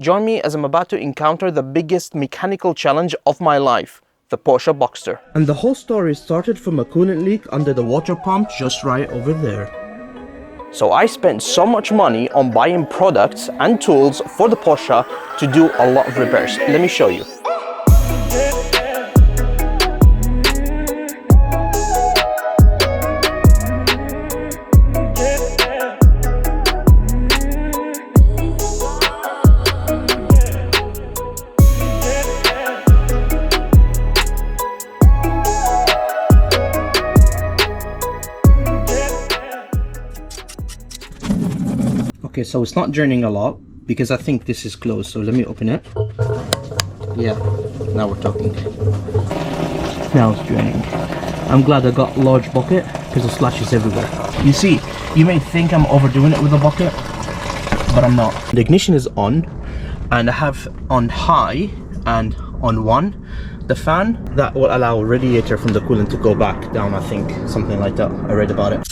Join me as I'm about to encounter the biggest mechanical challenge of my life, the Porsche Boxster. And the whole story started from a coolant leak under the water pump just right over there. So I spent so much money on buying products and tools for the Porsche to do a lot of repairs. Let me show you. Okay, so it's not journeying a lot because I think this is closed, so let me open it. Yeah, now we're talking. Now it's journeying. I'm glad I got a large bucket because the splashes everywhere. You see, you may think I'm overdoing it with the bucket, but I'm not. The ignition is on, and I have on high and on 1 the fan that will allow radiator from the coolant to go back down, I think, something like that. I read about it.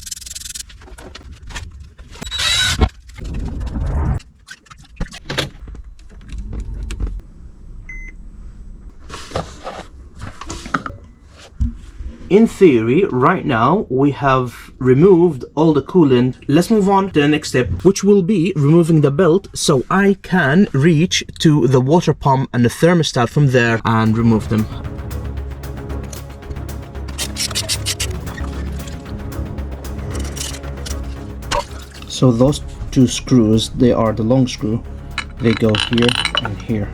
In theory, right now, we have removed all the coolant. Let's move on to the next step, which will be removing the belt so I can reach to the water pump and the thermostat from there and remove them. So those 2 screws, they are the long screw. They go here and here.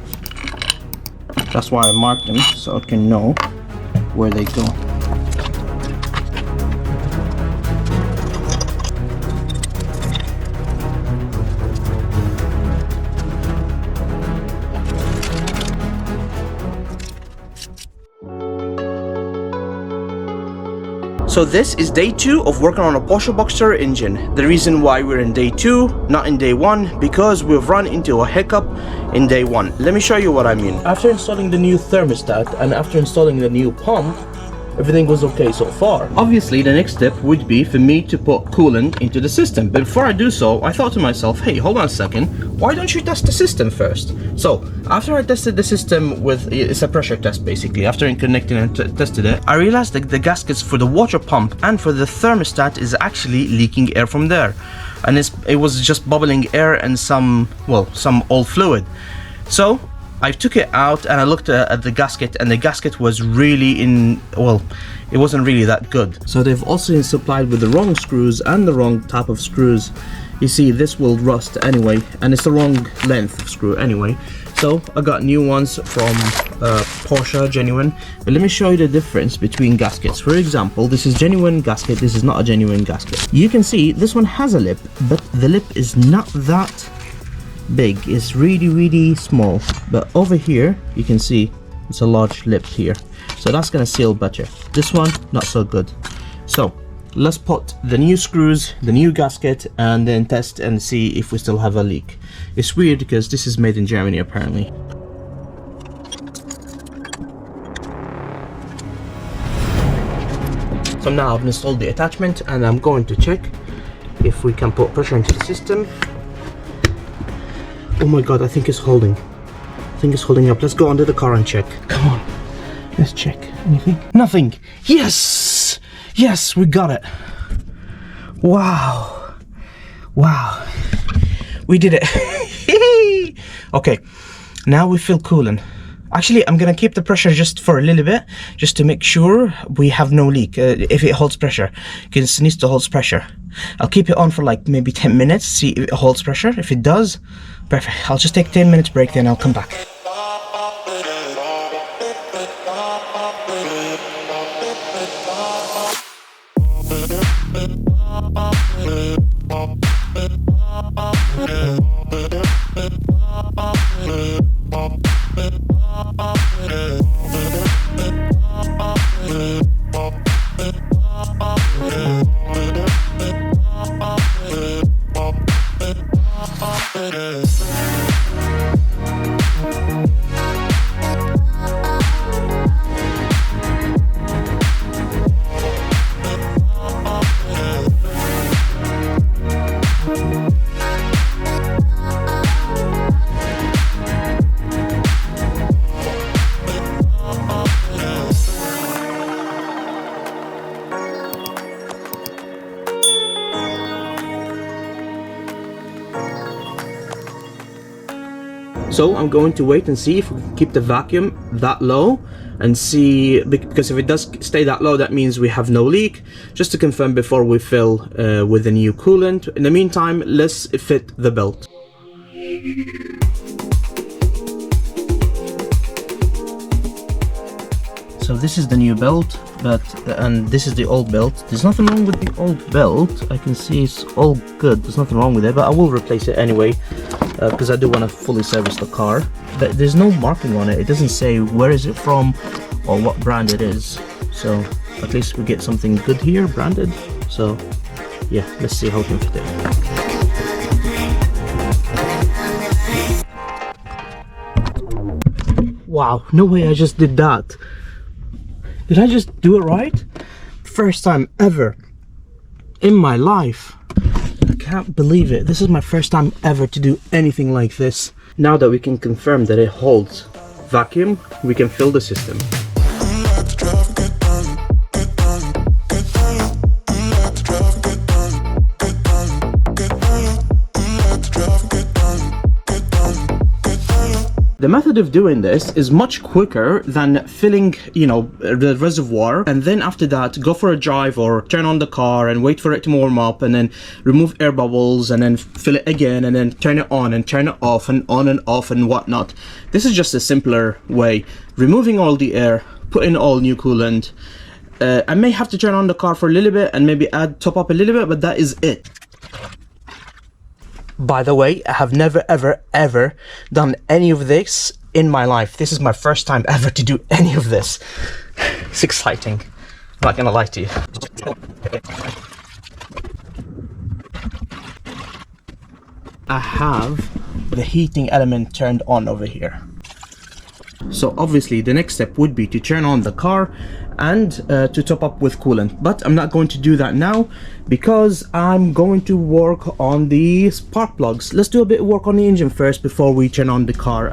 That's why I marked them, so I can know where they go. So this is day 2 of working on a Porsche Boxster engine. The reason why we're in day 2, not in day 1, because we've run into a hiccup in day 1. Let me show you what I mean. After installing the new thermostat and after installing the new pump, everything was okay so far. Obviously, the next step would be for me to put coolant into the system. But before I do so, I thought to myself, hey, hold on a second, why don't you test the system first? So, after I tested the system with, it's a pressure test basically, after connecting and tested it, I realized that the gaskets for the water pump and for the thermostat is actually leaking air from there. And it was just bubbling air and some old fluid. So, I took it out and I looked at the gasket, and the gasket was really it wasn't really that good. So they've also been supplied with the wrong screws and the wrong type of screws. You see, this will rust anyway, and it's the wrong length of screw anyway. So I got new ones from Porsche, genuine. But let me show you the difference between gaskets. For example, this is genuine gasket, this is not a genuine gasket. You can see this one has a lip, but the lip is not that big. It's really small, but over here you can see it's a large lip here, so that's gonna seal better. This one not so good. So let's put the new screws, the new gasket, and then test and see if we still have a leak. It's weird because this is made in Germany apparently. So now I've installed the attachment and I'm going to check if we can put pressure into the system. Oh my god, I think it's holding. I think it's holding up. Let's go under the car and check. Come on. Let's check. Anything? Nothing. Yes! Yes, we got it. Wow. Wow. We did it. Okay. Now we fill coolant. Actually, I'm gonna keep the pressure just for a little bit, just to make sure we have no leak. If it holds pressure, because it needs to hold pressure. I'll keep it on for like maybe 10 minutes, see if it holds pressure. If it does, perfect. I'll just take 10 minutes break, then I'll come back. So I'm going to wait and see if we can keep the vacuum that low and see, because if it does stay that low, that means we have no leak, just to confirm before we fill with the new coolant. In the meantime, let's fit the belt. So this is the new belt, and this is the old belt. There's nothing wrong with the old belt. I can see it's all good. There's nothing wrong with it, but I will replace it anyway because I do want to fully service the car. But there's no marking on it. It doesn't say where is it from or what brand it is. So at least we get something good here, branded. So yeah, let's see how we can fit it. Wow, no way I just did that. Did I just do it right? First time ever in my life. I can't believe it. This is my first time ever to do anything like this. Now that we can confirm that it holds vacuum, we can fill the system. The method of doing this is much quicker than filling, the reservoir, and then after that go for a drive or turn on the car and wait for it to warm up and then remove air bubbles and then fill it again and then turn it on and turn it off and on and off and whatnot. This is just a simpler way, removing all the air, put in all new coolant. I may have to turn on the car for a little bit and maybe top up a little bit, but that is it. By the way, I have never ever done any of this in my life. This is my first time ever to do any of this. It's exciting. I'm not gonna lie to you. I have the heating element turned on over here. So obviously the next step would be to turn on the car and to top up with coolant, but I'm not going to do that now because I'm going to work on the spark plugs. Let's do a bit of work on the engine first before we turn on the car.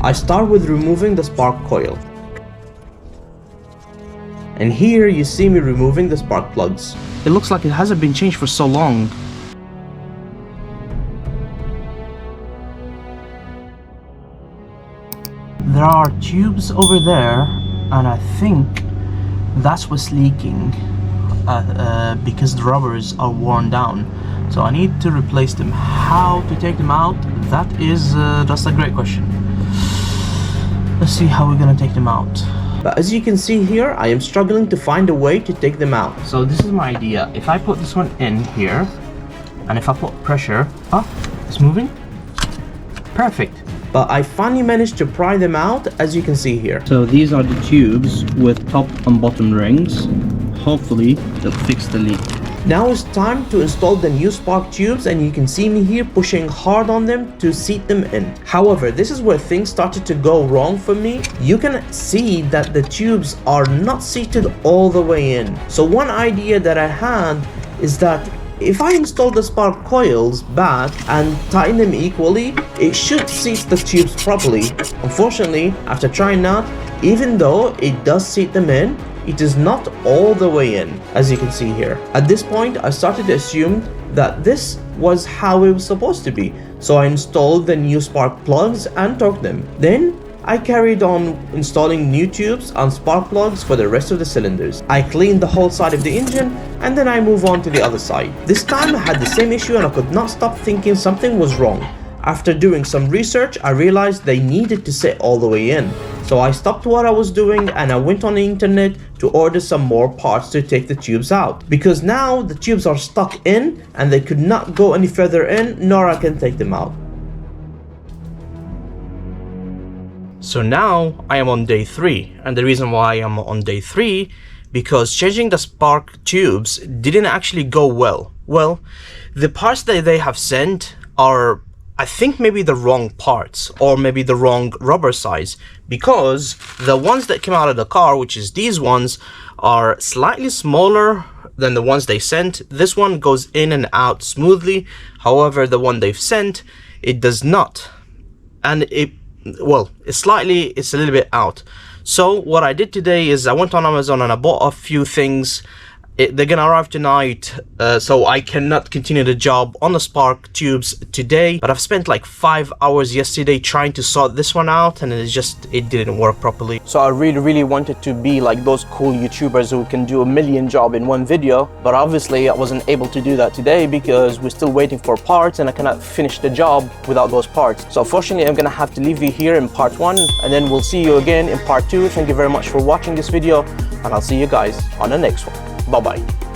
I start with removing the spark coil, and here you see me removing the spark plugs. It looks like it hasn't been changed for so long. There are tubes over there, and I think that's what's leaking because the rubbers are worn down. So I need to replace them. How to take them out? That's a great question. Let's see how we're gonna take them out. But as you can see here, I am struggling to find a way to take them out. So this is my idea. If I put this one in here, and if I put pressure, it's moving. Perfect. But I finally managed to pry them out, as you can see here. So these are the tubes with top and bottom rings. Hopefully they'll fix the leak. Now it's time to install the new spark tubes, and you can see me here pushing hard on them to seat them in. However, this is where things started to go wrong for me. You can see that the tubes are not seated all the way in. So one idea that I had is that if I install the spark coils back and tighten them equally, it should seat the tubes properly. Unfortunately, after trying that, even though it does seat them in, it is not all the way in, as you can see here. At this point, I started to assume that this was how it was supposed to be. So I installed the new spark plugs and torqued them. Then I carried on installing new tubes and spark plugs for the rest of the cylinders. I cleaned the whole side of the engine, and then I move on to the other side. This time I had the same issue and I could not stop thinking something was wrong. After doing some research, I realized they needed to sit all the way in. So I stopped what I was doing and I went on the internet to order some more parts to take the tubes out. Because now the tubes are stuck in and they could not go any further in, nor I can take them out. So now I am on day 3, and the reason why I am on day 3 because changing the spark tubes didn't actually go well. Well, the parts that they have sent are, I think, maybe the wrong parts or maybe the wrong rubber size, because the ones that came out of the car, which is these ones, are slightly smaller than the ones they sent. This one goes in and out smoothly. However, the one they've sent, it does not, and it's a little bit out. So what I did today is I went on Amazon and I bought a few things they're gonna arrive tonight, so I cannot continue the job on the spark tubes today. But I've spent like 5 hours yesterday trying to sort this one out, and it didn't work properly. So I really wanted to be like those cool YouTubers who can do a million jobs in one video, but obviously I wasn't able to do that today because we're still waiting for parts, and I cannot finish the job without those parts. So unfortunately, I'm gonna have to leave you here in part 1, and then we'll see you again in part 2. Thank you very much for watching this video, and I'll see you guys on the next one. Bye bye.